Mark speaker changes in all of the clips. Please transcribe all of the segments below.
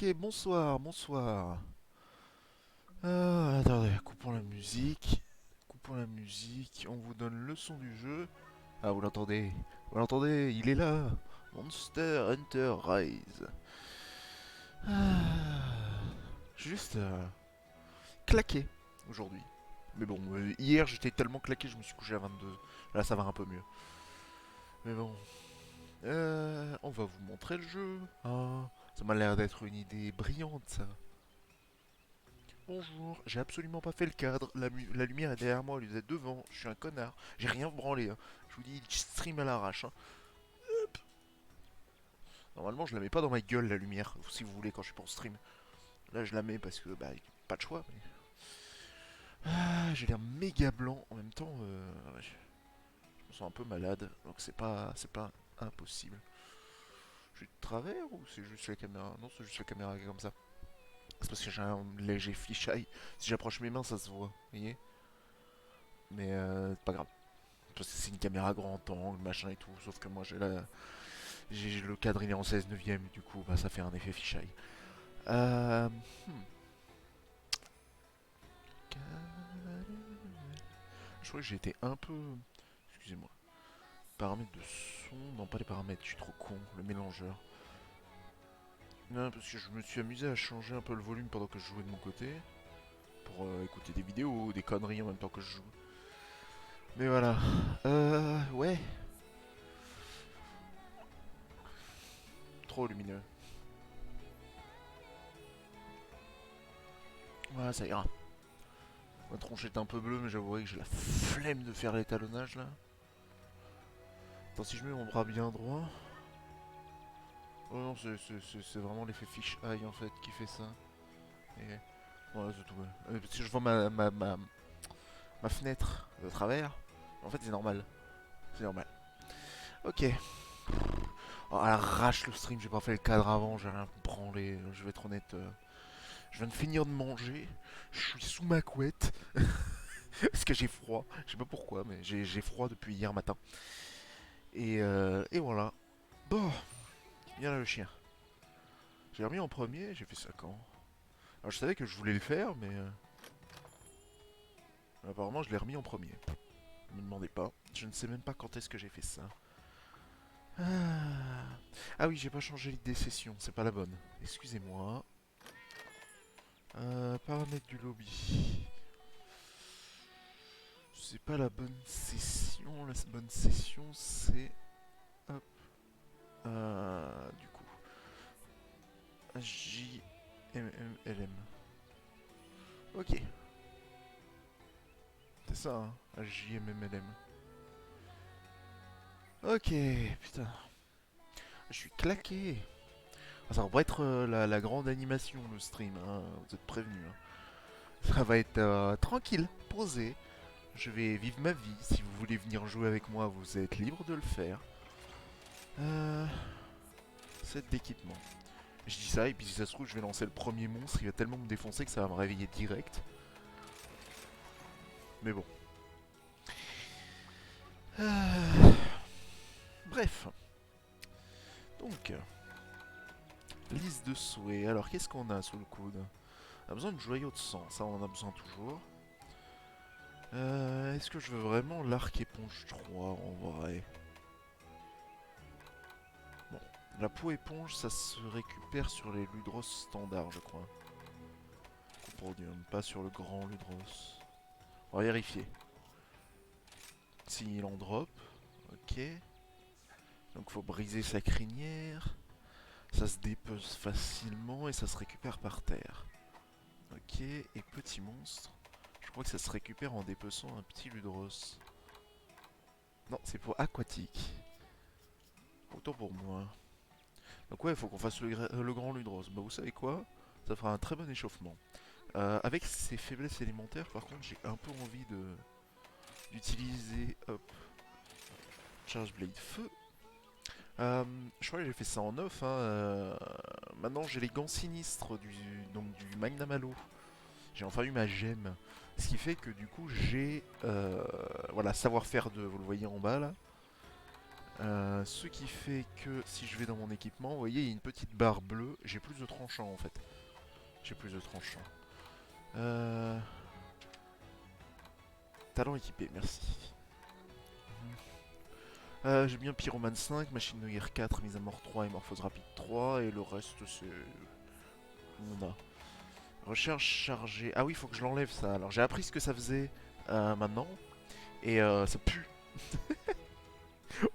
Speaker 1: Ok, bonsoir, bonsoir. Attendez, coupons la musique. Coupons la musique, on vous donne le son du jeu. Ah, vous l'entendez? Vous l'entendez? Il est là. Monster Hunter Rise. Ah, juste claqué aujourd'hui. Mais bon, hier j'étais tellement claqué, je me suis couché à 22. Là ça va un peu mieux. Mais bon, on va vous montrer le jeu. Ah, ça m'a l'air d'être une idée brillante ça. Bonjour, j'ai absolument pas fait le cadre, la lumière est derrière moi, elle est devant, je suis un connard, j'ai rien branlé, hein. Je vous dis, je stream à l'arrache, hein. Normalement je la mets pas dans ma gueule la lumière, si vous voulez, quand je suis pour stream. Là je la mets parce que, bah, pas de choix, mais... Ah, j'ai l'air méga blanc, en même temps, ouais, je me sens un peu malade, donc c'est pas impossible. Je suis de travers ou c'est juste la caméra? Non, c'est juste la caméra qui est comme ça. C'est parce que j'ai un léger fisheye, si j'approche mes mains ça se voit, vous voyez. Mais c'est pas grave. Parce que c'est une caméra grand angle, machin et tout. Sauf que moi j'ai le cadre il est en 16 neuvième, du coup bah, ça fait un effet fisheye. Euh, hmm. Je crois que j'ai été un peu... Excusez-moi. Paramètres de son... Non, pas les paramètres, je suis trop con. Le mélangeur. Non, parce que je me suis amusé à changer un peu le volume pendant que je jouais de mon côté. Pour écouter des vidéos, des conneries en même temps que je joue. Mais voilà. Ouais. Trop lumineux. Voilà, ça ira. Ma tronche est un peu bleue, mais j'avouerai que j'ai la flemme de faire l'étalonnage là. Attends, si je mets mon bras bien droit. Oh non, c'est vraiment l'effet fish eye en fait qui fait ça. Et voilà, c'est tout. Ouais. Parce que je vois ma fenêtre de travers. En fait, c'est normal. C'est normal. Ok. Oh, à l'arrache le stream, j'ai pas fait le cadre avant, j'ai rien branlé. Je vais être honnête. Je viens de finir de manger. Je suis sous ma couette. Parce que j'ai froid. Je sais pas pourquoi, mais j'ai froid depuis hier matin. Et voilà. Bon, viens là le chien. J'ai remis en premier, j'ai fait ça quand? Alors je savais que je voulais le faire, mais apparemment je l'ai remis en premier. Ne me demandez pas, je ne sais même pas quand est-ce que j'ai fait ça. Ah, ah oui, j'ai pas changé l'idée session, c'est pas la bonne. Excusez-moi. Paramètres du lobby. C'est pas la bonne session, la bonne session c'est... Hop. Du coup. JMMLM. Ok, c'est ça, hein. JMMLM. Ok, putain. Je suis claqué. Ah, ça va pas être la grande animation le stream, hein, vous êtes prévenus, hein. Ça va être tranquille, posé. Je vais vivre ma vie. Si vous voulez venir jouer avec moi, vous êtes libre de le faire. Euh, Set d'équipement. Je dis ça et puis si ça se trouve je vais lancer le premier monstre, il va tellement me défoncer que ça va me réveiller direct. Mais bon. Euh, Bref. Donc, liste de souhaits. Alors qu'est-ce qu'on a sous le coude? On a besoin de joyaux de sang, ça on en a besoin toujours. Est-ce que je veux vraiment l'arc éponge 3 en vrai? Bon, la peau éponge ça se récupère sur les Ludros standards je crois. Comprodium, pas sur le grand Ludros. On va vérifier. S'il en drop, ok. Donc faut briser sa crinière. Ça se dépece facilement et ça se récupère par terre. Ok, et petit monstre. Je crois que ça se récupère en dépeçant un petit Ludros. Non, c'est pour aquatique. Autant pour moi. Donc ouais, il faut qu'on fasse le grand Ludros. Bah vous savez quoi? Ça fera un très bon échauffement. Avec ses faiblesses élémentaires, par contre, j'ai un peu envie de d'utiliser, hop, Charge Blade Feu. Je crois que j'ai fait ça en off, hein. Maintenant, j'ai les gants sinistres donc du Magnum Halo. J'ai enfin eu ma gemme. Ce qui fait que du coup, j'ai voilà, savoir-faire 2. Vous le voyez en bas là. Ce qui fait que si je vais dans mon équipement, vous voyez, il y a une petite barre bleue. J'ai plus de tranchants en fait. J'ai plus de tranchants. Euh... Talent équipé, merci. J'ai bien Pyromane 5, Machine de guerre 4, Mise à mort 3 et Morphose rapide 3. Et le reste, c'est... On a. Recherche chargée. Ah oui, il faut que je l'enlève ça. Alors j'ai appris ce que ça faisait maintenant. Et ça pue.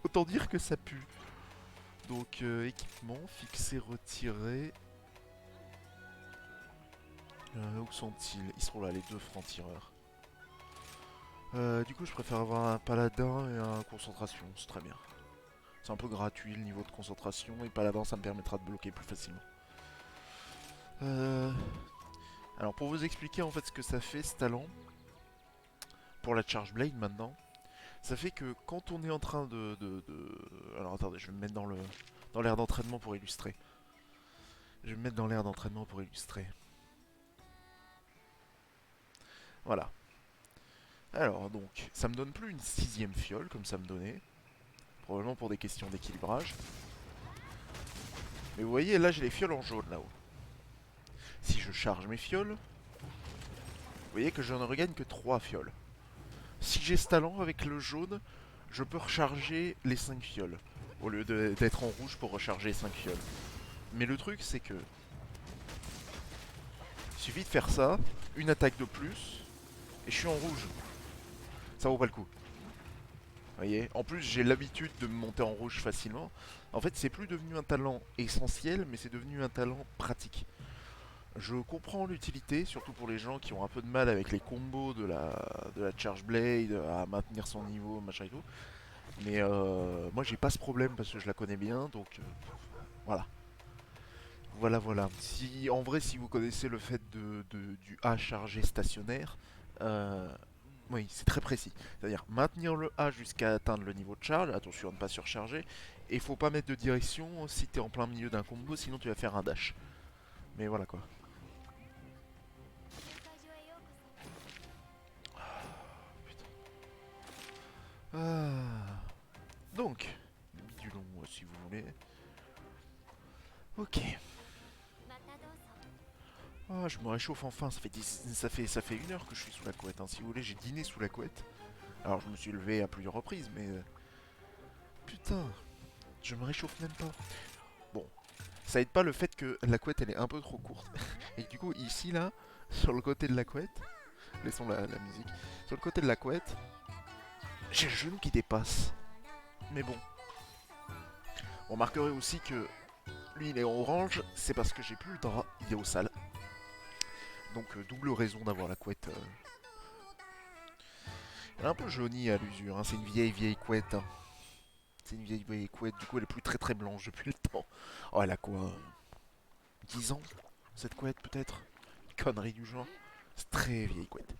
Speaker 1: Autant dire que ça pue. Donc équipement, fixer, retirer. Où sont-ils? Ils seront là, les deux francs-tireurs. Du coup, je préfère avoir un paladin et un concentration, c'est très bien. C'est un peu gratuit le niveau de concentration, et paladin ça me permettra de bloquer plus facilement. Euh... Alors pour vous expliquer en fait ce que ça fait ce talent, pour la Charge Blade maintenant, ça fait que quand on est en train Alors attendez, je vais me mettre dans l'air d'entraînement pour illustrer. Je vais me mettre dans l'air d'entraînement pour illustrer. Voilà. Alors donc, ça me donne plus une sixième fiole comme ça me donnait. Probablement pour des questions d'équilibrage. Mais vous voyez, là j'ai les fioles en jaune là-haut. Si je charge mes fioles, vous voyez que je ne regagne que 3 fioles. Si j'ai ce talent avec le jaune, je peux recharger les 5 fioles. Au lieu d'être en rouge pour recharger les 5 fioles. Mais le truc c'est que... Il suffit de faire ça, une attaque de plus, et je suis en rouge. Ça vaut pas le coup. Vous voyez, en plus j'ai l'habitude de me monter en rouge facilement. En fait c'est plus devenu un talent essentiel, mais c'est devenu un talent pratique. Je comprends l'utilité, surtout pour les gens qui ont un peu de mal avec les combos de la Charge Blade, à maintenir son niveau, machin et tout. Mais moi j'ai pas ce problème parce que je la connais bien, donc voilà. Voilà, voilà. Si, en vrai, si vous connaissez le fait du A chargé stationnaire, euh, oui, c'est très précis. C'est-à-dire maintenir le A jusqu'à atteindre le niveau de charge, attention à ne pas surcharger, et faut pas mettre de direction si t'es en plein milieu d'un combo, sinon tu vas faire un dash. Mais voilà quoi. Ah. Donc, du long si vous voulez. Ok. Ah, je me réchauffe enfin, ça fait 1 heure que je suis sous la couette. Hein. Si vous voulez, j'ai dîné sous la couette. Alors je me suis levé à plusieurs reprises, mais... putain, je me réchauffe même pas. Bon, ça aide pas le fait que la couette elle est un peu trop courte. Et du coup, ici là, sur le côté de la couette, laissons la musique, sur le côté de la couette, j'ai le genou qui dépasse. Mais bon, on remarquerez aussi que lui il est orange, c'est parce que j'ai plus le drap, il est au sale. Donc double raison d'avoir la couette. Elle est un peu jaunie à l'usure, hein. C'est une vieille couette. Hein. C'est une vieille couette, du coup elle est plus très blanche depuis le temps. Oh elle a quoi 10 ans cette couette peut-être. Une connerie du genre. C'est très vieille couette.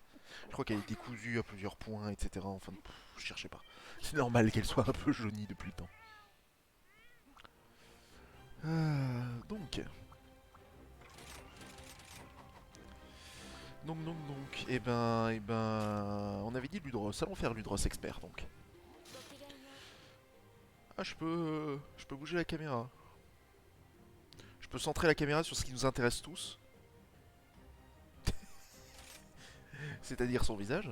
Speaker 1: Je crois qu'elle est décousue à plusieurs points, etc. Enfin, je cherchais pas. C'est normal qu'elle soit un peu jaunie depuis le temps. Donc. Donc. On avait dit Ludros. Allons faire Ludros expert donc. Ah, je peux bouger la caméra. Je peux centrer la caméra sur ce qui nous intéresse tous. C'est-à-dire son visage.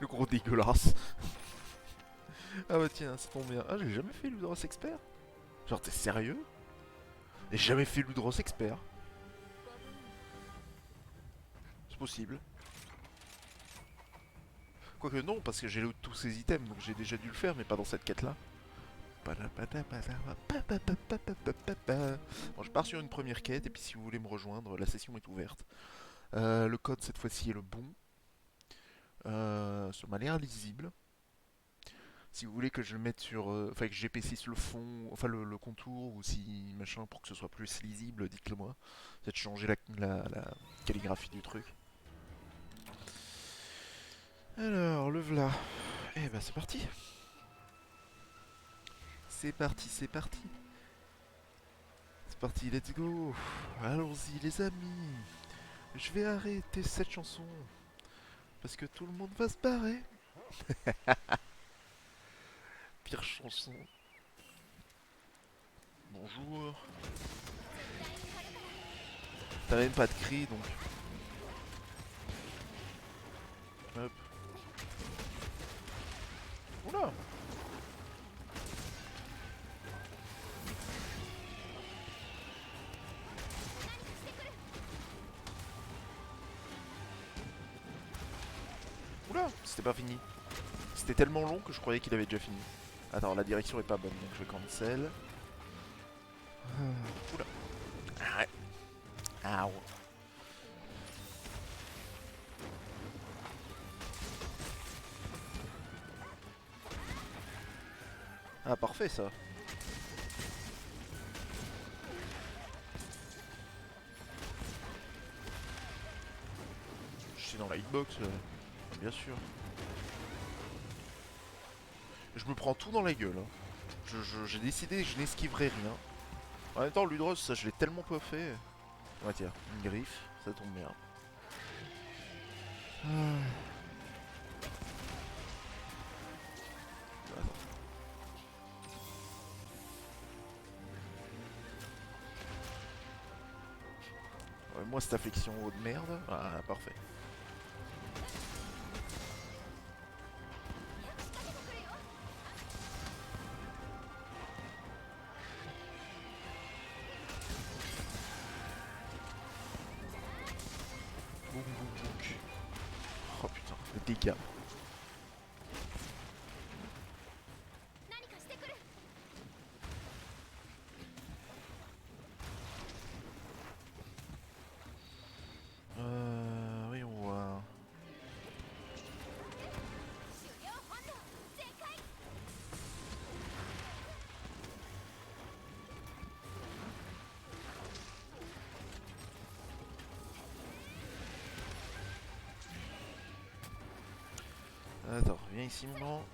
Speaker 1: Le gros dégueulasse. Ah bah tiens, ça tombe bien. Ah, j'ai jamais fait Ludros expert. Genre, t'es sérieux? J'ai jamais fait Ludros expert. C'est possible. Quoique non, parce que j'ai tous ces items, donc j'ai déjà dû le faire, mais pas dans cette quête-là. Bon, je pars sur une première quête, et puis si vous voulez me rejoindre, la session est ouverte. Le code, cette fois-ci, est le bon. Ça m'a l'air lisible. Si vous voulez que je le mette sur... Enfin, que j'épaississe le fond, enfin le contour, ou si machin, pour que ce soit plus lisible, dites-le moi. Peut-être changer la calligraphie du truc. Alors, le v'là. Eh ben, c'est parti. C'est parti, c'est parti. C'est parti, let's go. Allons-y, les amis. Je vais arrêter cette chanson. Parce que tout le monde va se barrer. pire chanson. Bonjour. T'as même pas de cri donc. Hop. Oula. Oula, c'était pas fini. C'était tellement long que je croyais qu'il avait déjà fini. Attends, la direction est pas bonne donc je vais cancel. Oula. Arrête. Ah, ah parfait ça. Je suis dans la hitbox, bien sûr. Je me prends tout dans la gueule. Hein. J'ai décidé que je n'esquiverai rien. En même temps, Ludros, ça je l'ai tellement pas fait. Ouais, tiens, une griffe, ça tombe bien. Attends. Ouais, moi, cette affection haut de merde. Ah, parfait. Boum, boum, boum. Oh putain, le dégât. Oui, on voit. Attends, viens ici, mon. Ok.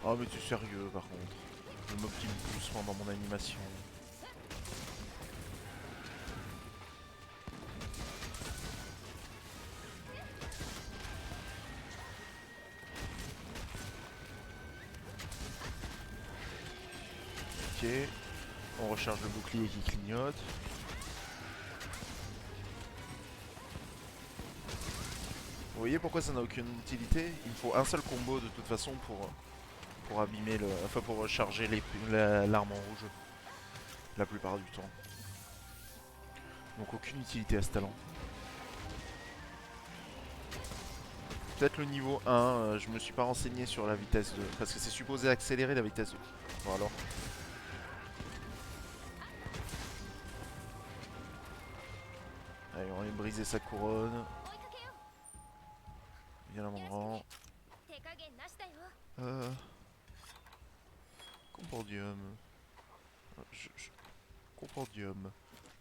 Speaker 1: Oh, mais tu es sérieux par contre. Le mob qui me pousse pendant mon animation. Ok. On recharge le bouclier qui clignote. Vous voyez pourquoi ça n'a aucune utilité? Il faut un seul combo de toute façon pour abîmer le. Enfin pour recharger l'arme en rouge. La plupart du temps. Donc aucune utilité à ce talent. Peut-être le niveau 1, je me suis pas renseigné sur la vitesse de. Parce que c'est supposé accélérer la vitesse de. Bon alors. Allez, on va lui briser sa couronne. Viens là mon grand. Euh. Compendium. Compendium.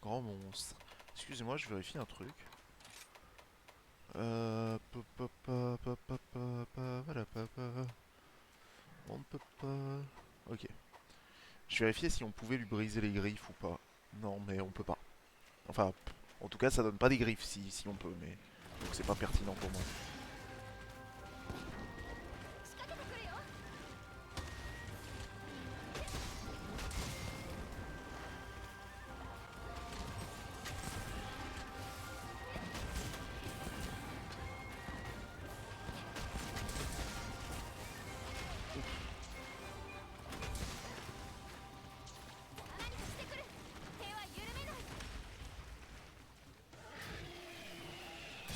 Speaker 1: Grand monstre. Excusez-moi, je vérifie un truc. On ne peut pas. Ok. Je vérifiais si on pouvait lui briser les griffes ou pas. Non, mais on peut pas. Enfin, en tout cas, ça donne pas des griffes si on peut, mais. Donc c'est pas pertinent pour moi.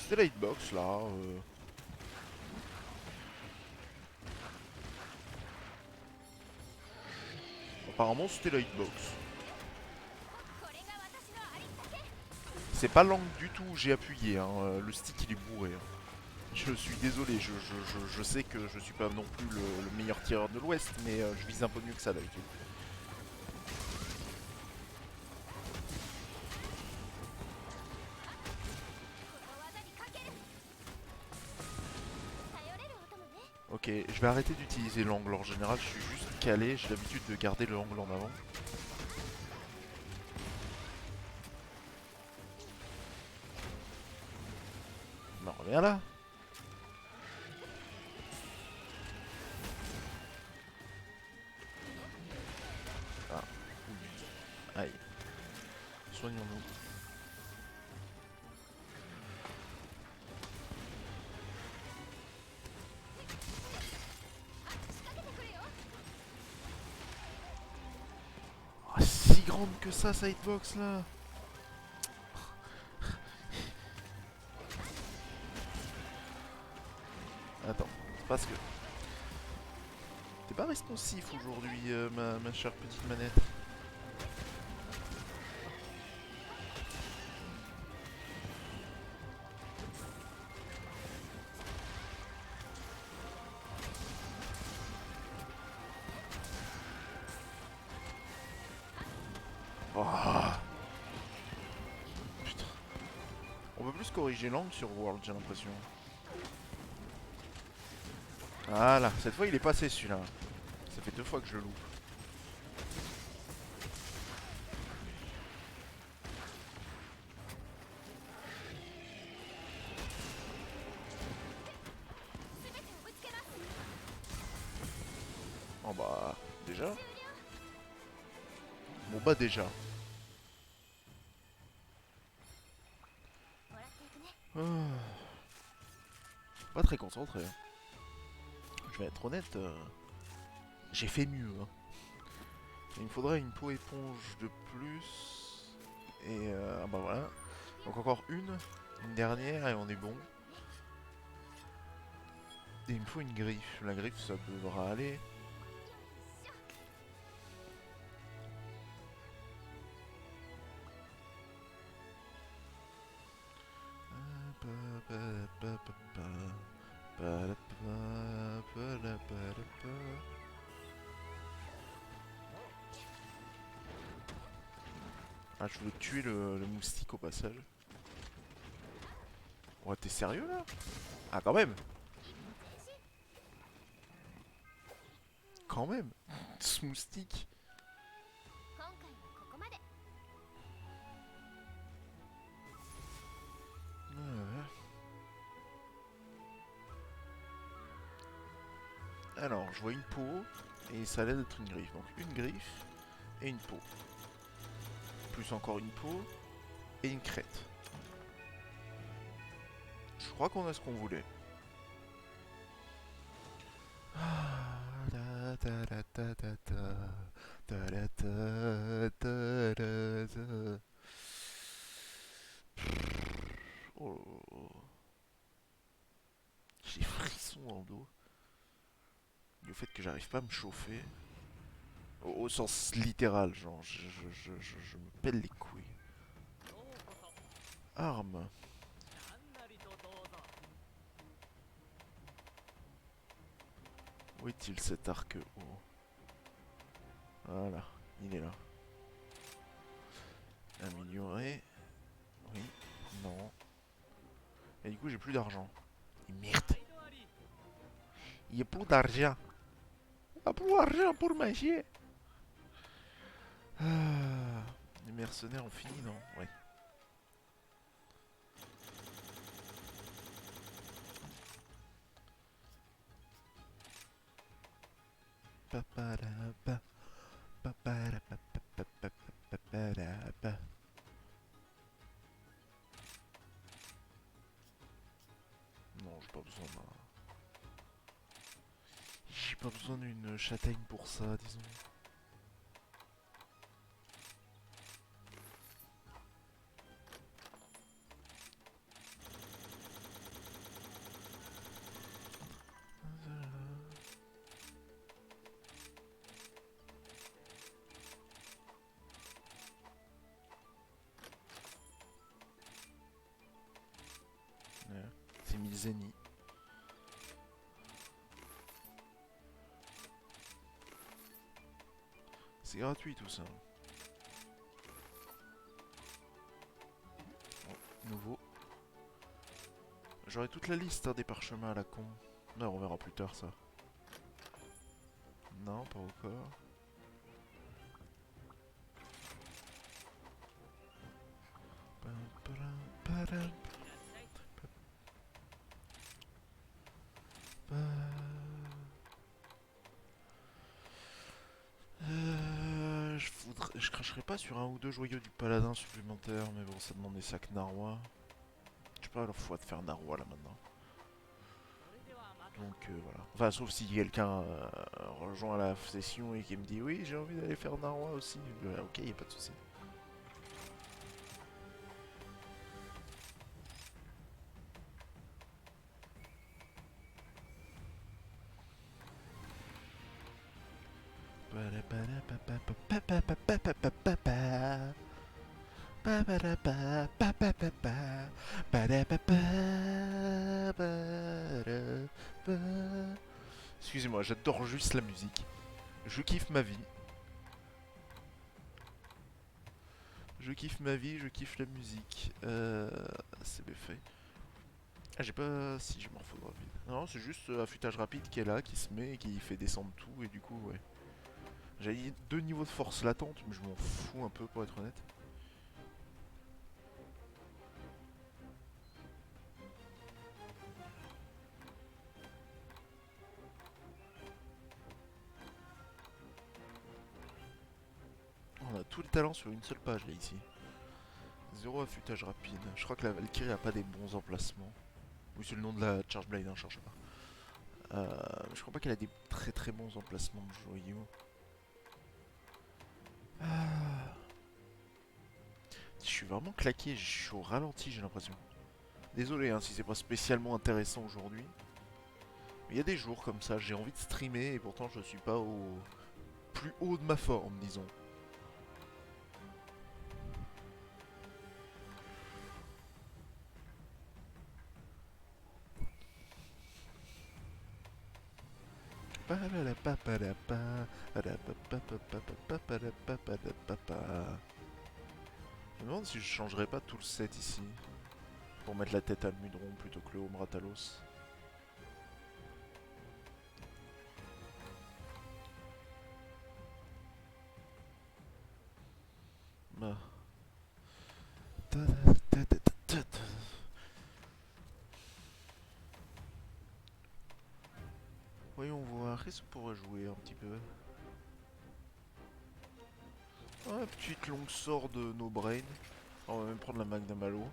Speaker 1: C'était la hitbox là. Apparemment, c'était la hitbox. C'est pas l'angle du tout où j'ai appuyé, hein. Le stick il est bourré. Hein. Je suis désolé, je sais que je suis pas non plus le meilleur tireur de l'Ouest, mais je vise un peu mieux que ça d'habitude. Ok, je vais arrêter d'utiliser l'angle. En général, je suis juste calé, j'ai l'habitude de garder le angle en avant. Reviens là. Ah. Aïe. Soignons-nous. Ah, si grande que ça, hitbox là. Attends, c'est parce que t'es pas responsif aujourd'hui, ma chère petite manette. Oh, putain. On peut plus corriger l'angle sur World, j'ai l'impression. Voilà, cette fois il est passé celui-là. Ça fait 2 fois que je le loupe. Oh bah, déjà. Bon bah déjà. Ah, pas très concentré. Hein. Je vais être honnête, j'ai fait mieux. Hein. Il me faudrait une peau éponge de plus. Et ah bah voilà. Donc encore une dernière et on est bon. Et il me faut une griffe. La griffe ça devra aller. Ah, je veux tuer le moustique au passage. Ouais, t'es sérieux là? Ah, quand même! Quand même! Ce moustique! Ouais. Alors, je vois une peau et ça a l'air d'être une griffe. Donc, une griffe et une peau. Plus encore une peau et une crête. Je crois qu'on a ce qu'on voulait. Oh. J'ai frisson dans le dos. Le fait que j'arrive pas à me chauffer. Au sens littéral, genre, je me pèle les couilles. Arme. Où est-il cet arc haut? Voilà, il est là. Améliorer. Oui. Non. Et du coup, j'ai plus d'argent. Et merde. Il n'y a plus d'argent. Il n'y a plus d'argent pour manger. Ah, les mercenaires ont fini, non? Ouais. Non, j'ai pas besoin d'un... J'ai pas besoin d'une châtaigne pour ça, disons. Ouais, c'est 1000 zéniths. C'est gratuit tout ça. Oh, nouveau. J'aurai toute la liste hein, des parchemins à la con. Non, on verra plus tard ça. Non, pas encore. Je cracherai pas sur un ou deux joyaux du paladin supplémentaires, mais bon, ça demande des sacs narwa. Je sais pas leur foi de faire narwa là maintenant. Donc voilà. Enfin, sauf si quelqu'un rejoint la session et qui me dit oui, j'ai envie d'aller faire narwa aussi. Ok, y a pas de souci. Excusez-moi, j'adore juste la musique. Je kiffe ma vie. Je kiffe ma vie, je kiffe la musique. C'est bien fait. Ah, j'ai pas. Si, j'ai morpho rapide. Non, c'est juste affûtage rapide qui est là, qui se met et qui fait descendre tout, et du coup, ouais. J'avais dit 2 niveaux de force latente, mais je m'en fous un peu pour être honnête. On a tout le talent sur une seule page là ici. Zéro affûtage rapide. Je crois que la Valkyrie a pas des bons emplacements. Oui, c'est le nom de la Charge Blade, hein, cherche pas. Je crois pas qu'elle a des très très bons emplacements de joyaux. Ah. Je suis vraiment claqué, je suis au ralenti, j'ai l'impression. Désolé hein, si c'est pas spécialement intéressant aujourd'hui. Mais il y a des jours comme ça, j'ai envie de streamer et pourtant je suis pas au plus haut de ma forme, disons. Je me demande si je changerais pas tout le set ici. Pour mettre la tête à Almudron plutôt que le Home Ratalos. Bah. Voyons voir, qu'est-ce qu'on pourrait jouer un petit peu. Ah, petite longue sort de No Brain. On va même prendre la Magnum Halo.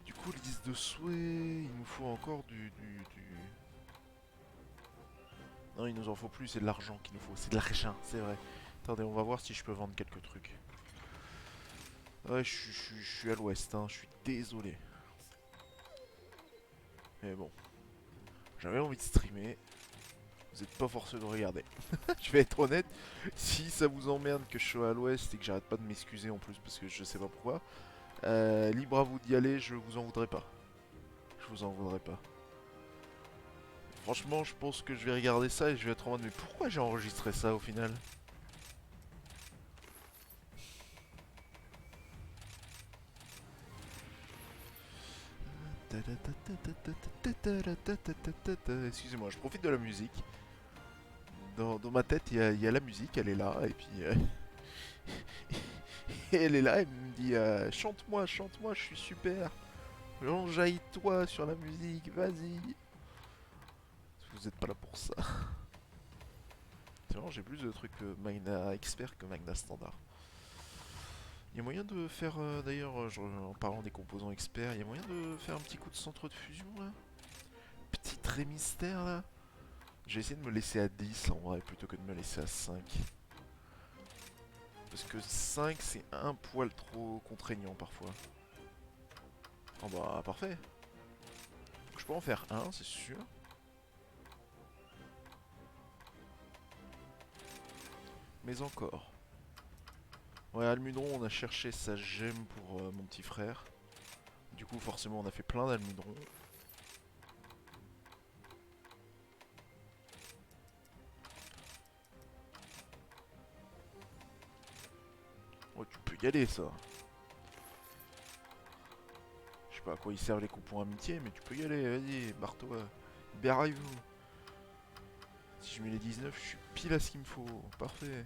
Speaker 1: Du coup, liste de souhaits, il nous faut encore du... Non, il nous en faut plus, c'est de l'argent qu'il nous faut. C'est de l'argent, c'est vrai. Attendez, on va voir si je peux vendre quelques trucs. Ouais, je suis à l'ouest, hein, je suis désolé. Mais bon, j'avais envie de streamer. Vous n'êtes pas forcé de regarder. Je vais être honnête, si ça vous emmerde que je sois à l'ouest et que j'arrête pas de m'excuser en plus parce que je sais pas pourquoi, libre à vous d'y aller, je vous en voudrais pas. Je vous en voudrais pas. Franchement, je pense que je vais regarder ça et je vais être en mode mais pourquoi j'ai enregistré ça au final? Excusez-moi, je profite de la musique. Dans ma tête, il y a la musique, elle est là, et puis et elle est là, elle me dit chante-moi, chante-moi, je suis super. Enjaille-toi sur la musique, vas-y. Vous êtes pas là pour ça. C'est vraiment, j'ai plus de trucs Magna expert que Magna standard. Il y a moyen de faire, d'ailleurs, en parlant des composants experts, il y a moyen de faire un petit coup de centre de fusion là. Petit trait mystère là. J'ai essayé de me laisser à 10 en vrai plutôt que de me laisser à 5. Parce que 5 c'est un poil trop contraignant parfois. Oh bah parfait. Je peux en faire un, c'est sûr. Mais encore. Ouais, Almudron, on a cherché sa gemme pour mon petit frère. Du coup, forcément, on a fait plein d'Almudron. Oh, tu peux y aller, ça. Je sais pas à quoi ils servent les coupons amitié, mais tu peux y aller, vas-y, barre-toi. Barrez-vous. Si je mets les 19, je suis pile à ce qu'il me faut. Parfait.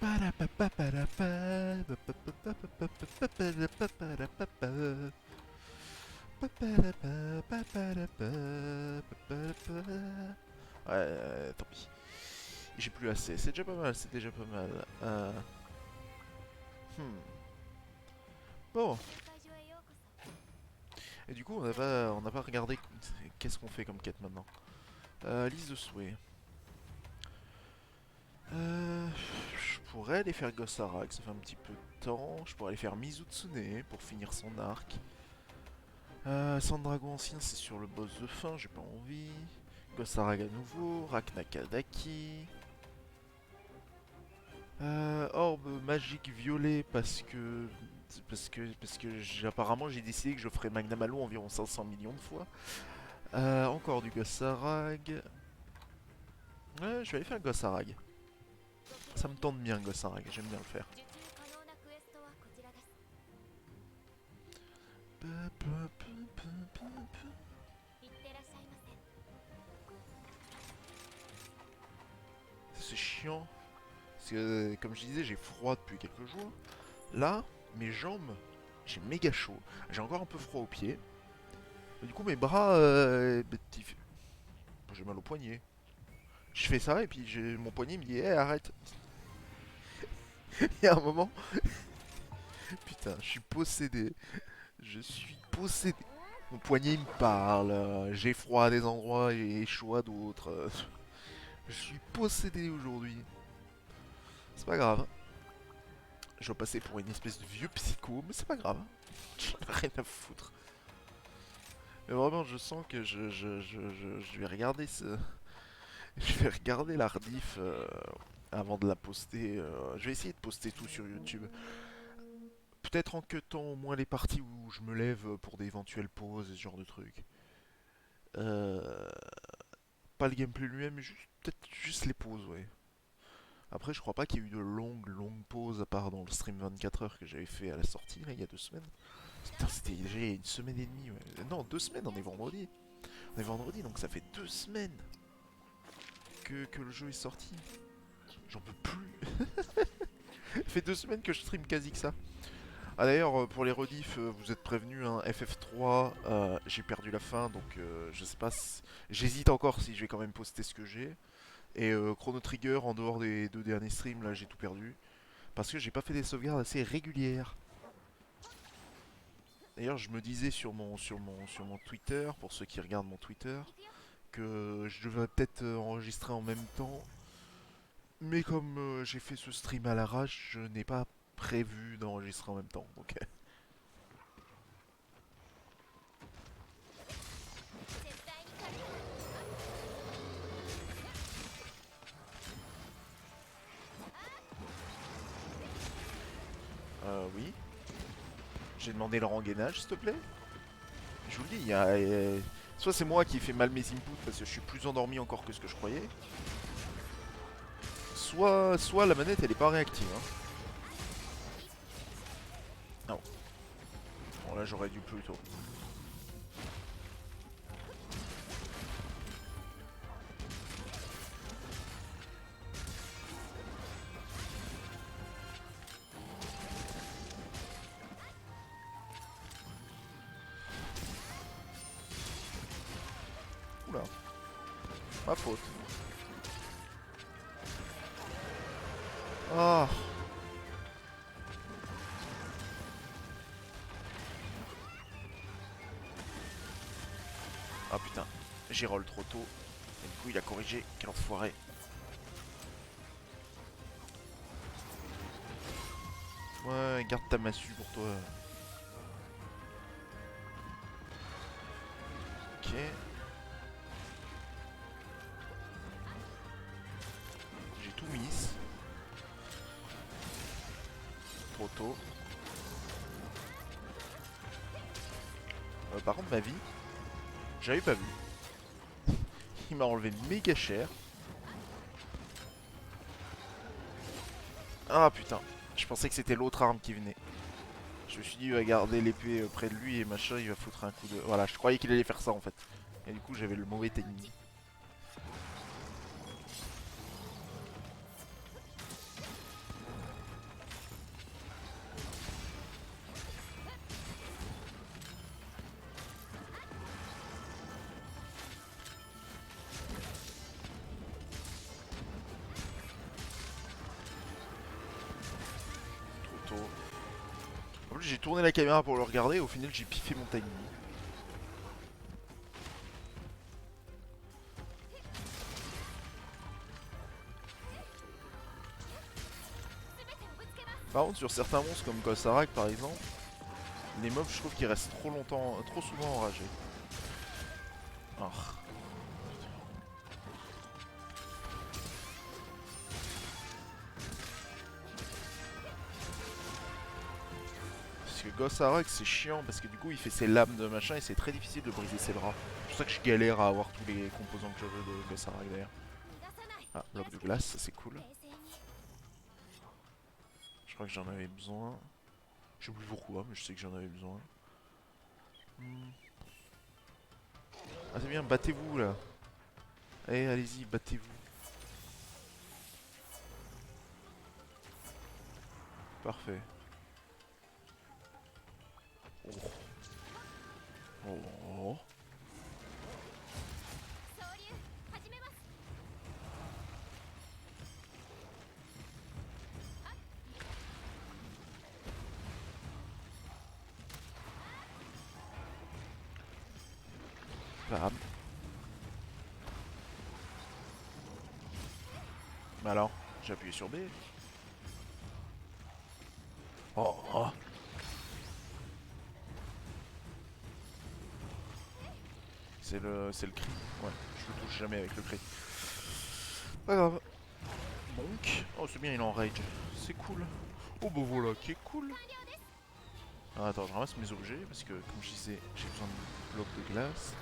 Speaker 1: Ouais, tant pis. J'ai plus assez. C'est déjà pas mal, c'est déjà pas mal. Hmm. Bon. Et du coup, on n'a pas regardé qu'est-ce qu'on fait comme quête maintenant. Liste de souhaits. Je pourrais aller faire Gossarak, ça fait un petit peu de temps. Je pourrais aller faire Mizutsune pour finir son arc. Sang Dragon ancien, c'est sur le boss de fin, j'ai pas envie. Gossarak à nouveau, Raknakadaki. Orbe magique violet parce que apparemment j'ai décidé que je ferai Magnamalo environ 500 millions de fois. Encore du Gossarag. Ouais, je vais aller faire Gossarag. Ça me tente bien Gossarag, j'aime bien le faire. C'est chiant. Parce que comme je disais, j'ai froid depuis quelques jours. Là, mes jambes, j'ai méga chaud. J'ai encore un peu froid aux pieds. Du coup, mes bras, j'ai mal au poignet. Je fais ça et puis mon poignet me dit hey, arrête. Il y a un moment, putain, je suis possédé. Je suis possédé. Mon poignet il me parle. J'ai froid à des endroits et chaud à d'autres. Je suis possédé aujourd'hui. C'est pas grave. Je vais passer pour une espèce de vieux psycho, mais c'est pas grave. J'en ai rien à foutre. Mais vraiment, je sens que je vais regarder ce. Je vais regarder la rediff avant de la poster. Je vais essayer de poster tout sur YouTube. Peut-être en cutant au moins les parties où je me lève pour d'éventuelles pauses et ce genre de trucs. Euh, Pas le gameplay lui-même, mais peut-être juste les pauses, ouais. Après, je crois pas qu'il y ait eu de longues pauses à part dans le stream 24 heures que j'avais fait à la sortie, là, il y a 2 semaines. Putain, c'était déjà il y a une semaine et demie, ouais. Non, 2 semaines, on est vendredi. On est vendredi, donc ça fait 2 semaines que le jeu est sorti. J'en peux plus. Ça fait 2 semaines que je stream quasi que ça. Ah d'ailleurs, pour les rediffs, vous êtes prévenus, hein, FF3, j'ai perdu la fin, donc je sais pas si... J'hésite encore si je vais quand même poster ce que j'ai. Et Chrono Trigger, en dehors des 2 derniers streams, là j'ai tout perdu. Parce que j'ai pas fait des sauvegardes assez régulières. D'ailleurs, je me disais sur mon Twitter, pour ceux qui regardent mon Twitter, que je devrais peut-être enregistrer en même temps. Mais comme j'ai fait ce stream à l'arrache, je n'ai pas prévu d'enregistrer en même temps. Donc, oui. J'ai demandé le rengainage, s'il te plaît. Je vous le dis, soit c'est moi qui fais mal mes inputs parce que je suis plus endormi encore que ce que je croyais. Soit la manette elle est pas réactive. Hein. Non. Bon là j'aurais dû plus tôt. Oula. Ma faute. Ah. Ah putain. J'ai roll trop tôt. Et du coup il a corrigé. Quel enfoiré. Ouais, garde ta massue pour toi. Ok. J'ai tout mis. Trop tôt. Par contre ma vie, j'avais pas vu. Il m'a enlevé méga cher. Ah putain. Je pensais que c'était l'autre arme qui venait. Je me suis dit, il va garder l'épée près de lui et machin, il va foutre un coup de... Voilà, je croyais qu'il allait faire ça en fait. Et du coup, j'avais le mauvais timing. j'ai tourné la caméra pour le regarder, au final j'ai piffé mon timing. Par contre sur certains monstres comme Gossarak par exemple, les mobs je trouve qu'ils restent trop longtemps, trop souvent enragés. Ah. Parce que Gossarak c'est chiant parce que du coup il fait ses lames de machin et c'est très difficile de briser ses bras. C'est pour ça que je galère à avoir tous les composants que je veux de Gossarak d'ailleurs. Ah, bloc de glace, ça c'est cool. Je crois que j'en avais besoin. Je sais plus pourquoi, mais je sais que j'en avais besoin. Ah c'est bien, battez-vous là. Allez, allez-y, battez-vous. Parfait. Oh. Oh. Bam. Mais alors, j'ai appuyé sur B. Oh, oh. C'est le cri. Ouais, je le touche jamais avec le cri. Pas grave. Donc, oh c'est bien, il est en rage. C'est cool. Oh bah voilà, qui est cool. Alors, attends, je ramasse mes objets parce que comme je disais, j'ai besoin de blocs de glace.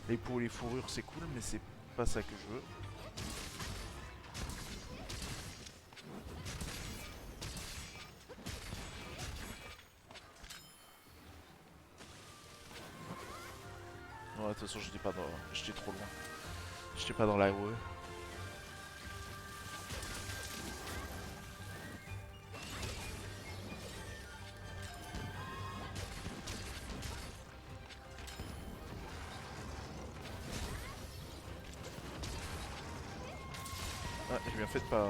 Speaker 1: Et pour les fourrures, c'est cool, mais c'est pas ça que je veux. Ouais, de toute façon, j'étais pas dans... J'étais trop loin. J'étais pas dans la RE. Ah, j'ai bien fait de pas...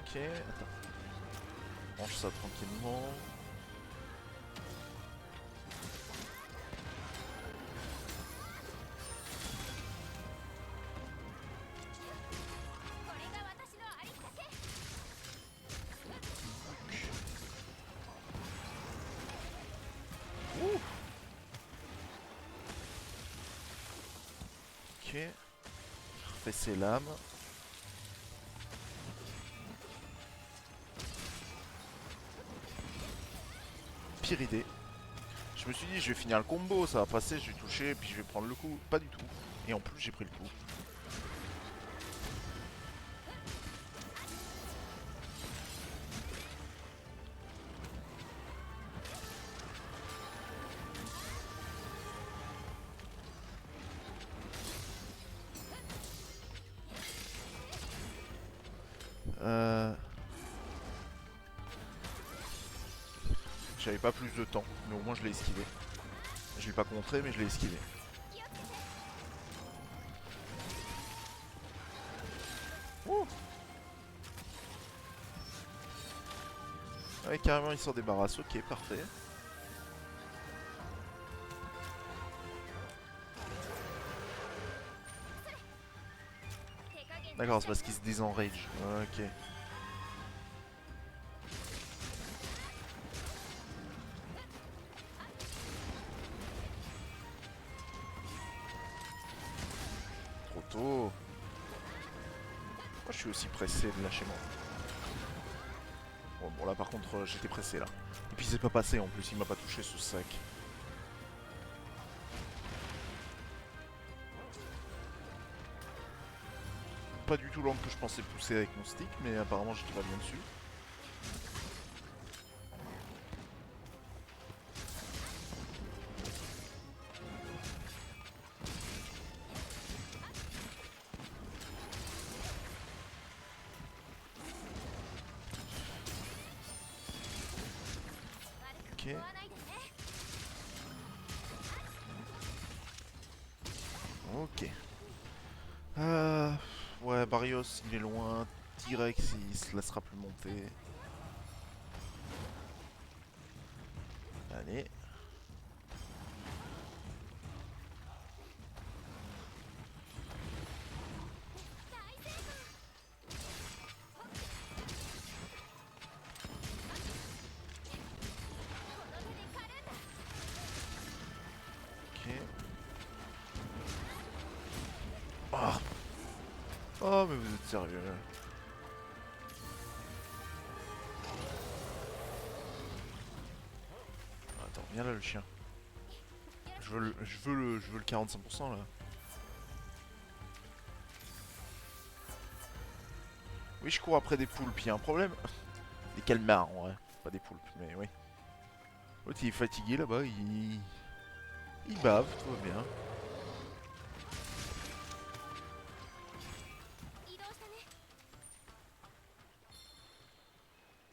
Speaker 1: Ok, attends. Range ça tranquillement. Ouh. Ok. Je refais ses lames. Pire idée. Je me suis dit, je vais finir le combo, ça va passer, je vais toucher, puis je vais prendre le coup. Pas du tout. Et en plus, j'ai pris le coup. J'avais pas plus de temps, mais au moins je l'ai esquivé. Je l'ai pas contré, mais je l'ai esquivé. Ouh. Ouais, carrément, il s'en débarrasse. Ok, parfait. D'accord, c'est parce qu'il se désenrage. Ok. Trop tôt. Moi, je suis aussi pressé de lâcher moi. Bon, là, par contre, j'étais pressé là. Et puis, c'est pas passé en plus, il m'a pas touché ce sac. Pas du tout l'angle que je pensais pousser avec mon stick, mais apparemment, j'étais pas bien dessus. Ok. Ok. Ouais, Barrios, il est loin. T-Rex, il se laissera plus monter. Allez. Ok. Oh, oh mais vous êtes sérieux là. Attends, viens là le chien. Je veux le 45% là. Oui, je cours après des poulpes. Il y a un problème. Des calmars en vrai. Pas des poulpes, mais oui. L'autre il est fatigué là-bas. Il bave, tout va bien.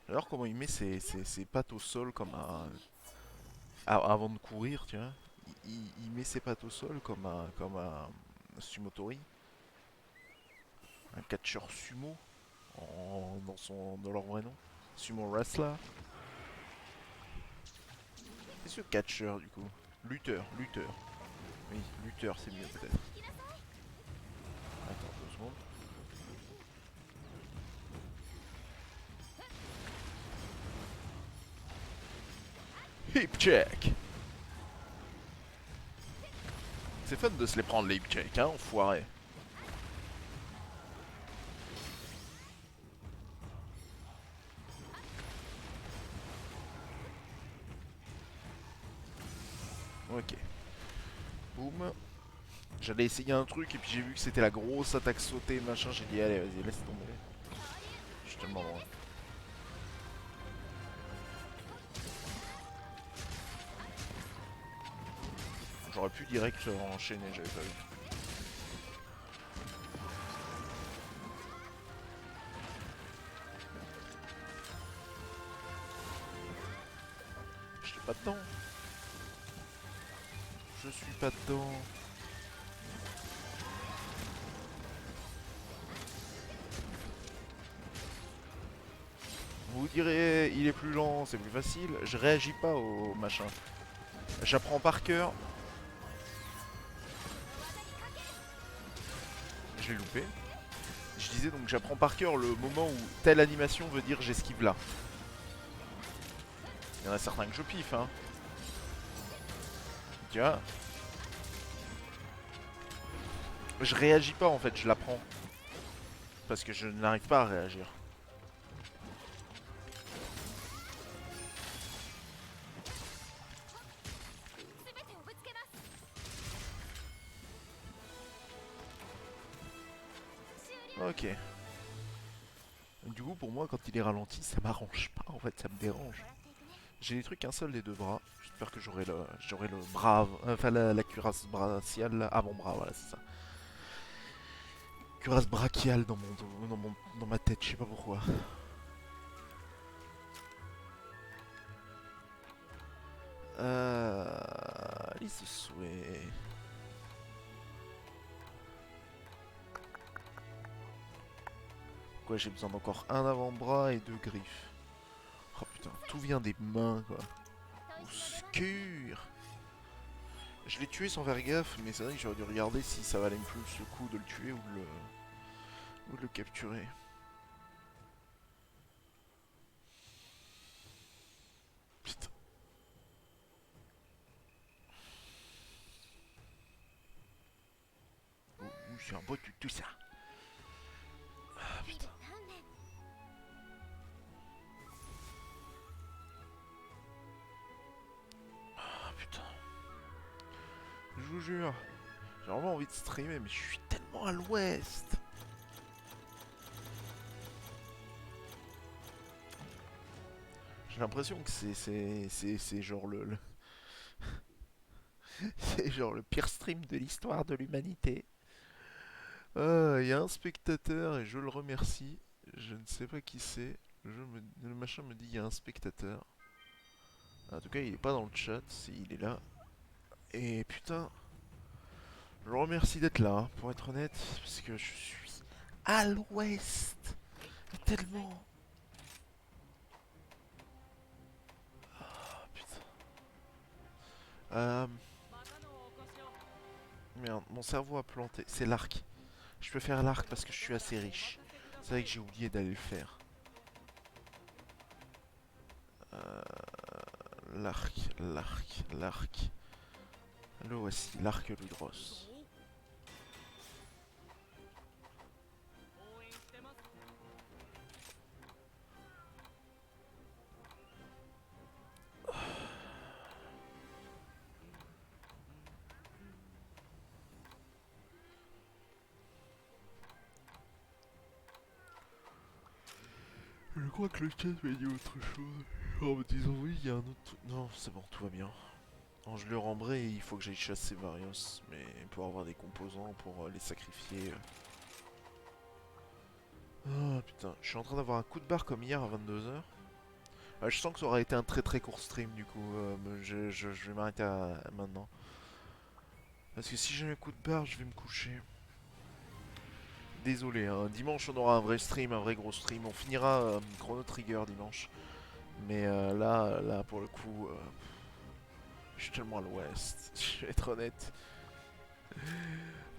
Speaker 1: Alors comment il met ses pattes au sol comme un... avant de courir, tu vois. Il met ses pattes au sol comme un sumotori. Un catcheur sumo. Dans leur vrai nom. Sumo wrestler. Qu'est-ce que catcheur du coup? Lutteur. Oui, lutteur c'est mieux peut-être. Attends 2 secondes. Hip check. C'est fun de se les prendre les hip check, hein, enfoiré. Ok. Boum. J'allais essayer un truc et puis j'ai vu que c'était la grosse attaque sautée machin, j'ai dit allez vas-y laisse tomber. Je suis tellement loin. J'aurais pu direct enchaîner, j'avais pas vu. J'étais pas dedans. Je suis pas dedans. Vous direz, il est plus lent, c'est plus facile. Je réagis pas au machin. J'apprends par cœur. Je l'ai loupé. Je disais donc j'apprends par cœur le moment où telle animation veut dire j'esquive là. Il y en a certains que je piffe, hein. Tu vois. Je réagis pas en fait, je l'apprends. Parce que je n'arrive pas à réagir. Ok. Du coup, pour moi, quand il est ralenti, ça m'arrange pas. En fait, ça me dérange. J'ai des trucs qu'un seul des deux bras. J'espère que j'aurai le bras, enfin la cuirasse brachiale avant-bras. Voilà, c'est ça. Cuirasse brachiale dans ma tête. Je sais pas pourquoi. Liste de souhaits. Quoi, j'ai besoin d'encore un avant-bras et 2 griffes. Oh putain, tout vient des mains quoi. Au secours. Je l'ai tué sans faire gaffe, mais c'est vrai que j'aurais dû regarder si ça valait plus le coup de le tuer ou de le capturer. Putain. C'est un beau tout ça. Ah putain. Ah putain. Je vous jure. J'ai vraiment envie de streamer, mais je suis tellement à l'ouest. J'ai l'impression que c'est genre c'est genre le pire stream de l'histoire de l'humanité. Il y a un spectateur et je le remercie. Je ne sais pas qui c'est. Le machin me dit il y a un spectateur. En tout cas, il est pas dans le chat, il est là. Et putain, je le remercie d'être là, hein, pour être honnête, parce que je suis à l'ouest. Tellement. Ah, putain. Euh, Merde, mon cerveau a planté. C'est l'arc. Je peux faire l'arc parce que je suis assez riche. C'est vrai que j'ai oublié d'aller le faire. Euh, l'arc. Le voici, l'arc Ludros. Je crois que le chat m'a dit autre chose. En me disant oui, il y a un autre truc. Non, c'est bon, tout va bien. Non, je le rembré et il faut que j'aille chasser Varios. Mais pour avoir des composants, pour les sacrifier. Ah putain, je suis en train d'avoir un coup de barre comme hier à 22h. Je sens que ça aura été un très très court stream du coup. Je vais m'arrêter maintenant. Parce que si j'ai un coup de barre, je vais me coucher. Désolé, hein. Dimanche on aura un vrai stream, un vrai gros stream. On finira Chrono Trigger dimanche. Mais là pour le coup, je suis tellement à l'ouest. Je vais être honnête.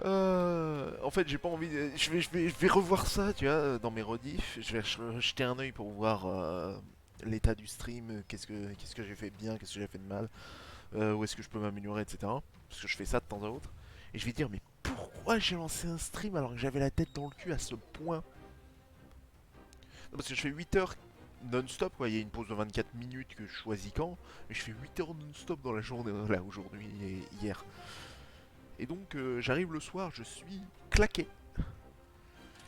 Speaker 1: En fait, j'ai pas envie. Je vais revoir ça, tu vois, dans mes rediffs. Je vais jeter un œil pour voir l'état du stream. Qu'est-ce que j'ai fait de bien, qu'est-ce que j'ai fait de mal, où est-ce que je peux m'améliorer, etc. Parce que je fais ça de temps à autre. Et je vais dire, mais pourquoi j'ai lancé un stream alors que j'avais la tête dans le cul à ce point? Non, parce que je fais 8 heures non-stop, quoi. Il y a une pause de 24 minutes que je choisis quand. Mais je fais 8 heures non-stop dans la journée, là, aujourd'hui et hier. Et donc, j'arrive le soir, je suis claqué.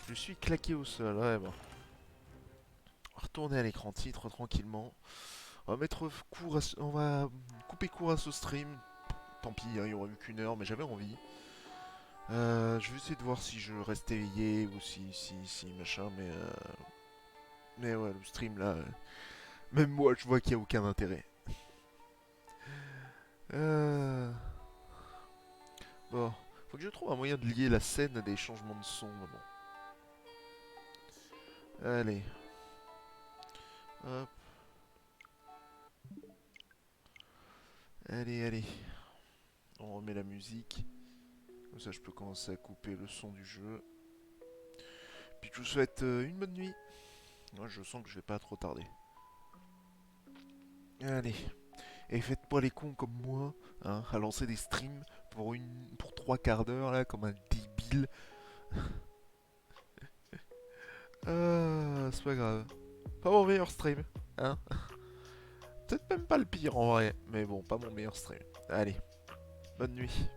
Speaker 1: Je suis claqué au sol, ouais, bon. On va retourner à l'écran titre tranquillement. On va mettre court on va couper court à ce stream. Tant pis, hein, il y aura eu qu'une heure, mais j'avais envie. Je vais essayer de voir si je reste éveillé ou si machin, mais ouais, le stream là, même moi, je vois qu'il n'y a aucun intérêt. Euh... Bon, faut que je trouve un moyen de lier la scène à des changements de son. Bon. Allez, hop, allez. On remet la musique. Comme ça, je peux commencer à couper le son du jeu. Puis je vous souhaite une bonne nuit. Moi, je sens que je vais pas trop tarder. Allez. Et faites pas les cons comme moi, hein, à lancer des streams pour 3 quarts d'heure, là, comme un débile. C'est pas grave. Pas mon meilleur stream, hein. Peut-être même pas le pire en vrai, mais bon, pas mon meilleur stream. Allez, bonne nuit.